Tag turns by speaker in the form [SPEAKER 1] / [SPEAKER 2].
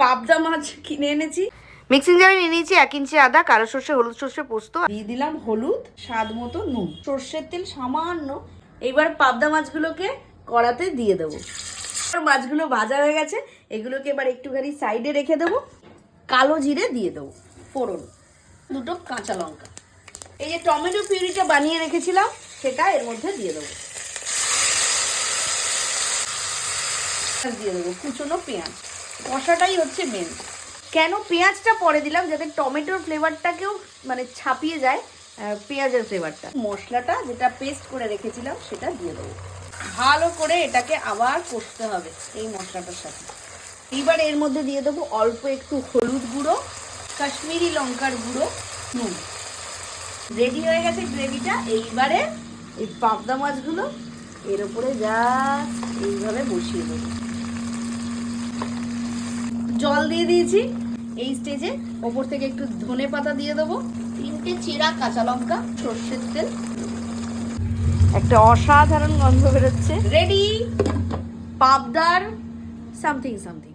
[SPEAKER 1] পাবদা মাছ কিনে এনেছি,
[SPEAKER 2] মিক্সিং জারে নিয়ে নিয়েছি 1 ইঞ্চি আদা, কালো সর্ষে, হলুদ সর্ষে পোস্ত,
[SPEAKER 1] দিয়ে দিলাম হলুদ, স্বাদ মতো নুন, সর্ষের তেল সামান্য। এইবার পাবদা মাছগুলোকে কড়াতে দিয়ে দেবো। মাছগুলো ভাজা হয়ে গেছে, এগুলোকে এবার একটুখানি সাইডে রেখে দেবো। কালো জিরে দিয়ে দেবো, ফোড়ন, 2টো কাঁচা লঙ্কা, এই যে টমেটো পিউরিটা বানিয়ে রেখেছিলাম সেটা এর মধ্যে দিয়ে দেবো। দিয়ে দেবো কুচনো পেঁয়াজ। কষাটাই হচ্ছে মেন। কেন পেঁয়াজটা পরে দিলাম, যাতে টমেটোর ফ্লেভারটাকেও মানে ছাপিয়ে যায় পেঁয়াজের ফ্লেভারটা। মশলাটা যেটা পেস্ট করে রেখেছিলাম সেটা দিয়ে দেবো। ভালো করে এটাকে আবার কষতে হবে এই মশলাটার সাথে। এইবার এর মধ্যে দিয়ে দেবো অল্প একটু হলুদ গুঁড়ো, কাশ্মীরি লঙ্কার গুঁড়ো, নুন। রেডি হয়ে গেছে গ্রেভিটা। এইবারে এই পাবদা মাছগুলো এর উপরে যা এইভাবে বসিয়ে দেবো। জল দিয়ে দিয়েছি। এই স্টেজে ওপর থেকে একটু ধনে পাতা দিয়ে দেবো, 3টে চিরা কাঁচা লঙ্কা, সর্ষের তেল।
[SPEAKER 2] একটা অসাধারণ গন্ধ বেরোচ্ছে।
[SPEAKER 1] রেডি পাবদার সামথিং সামথিং।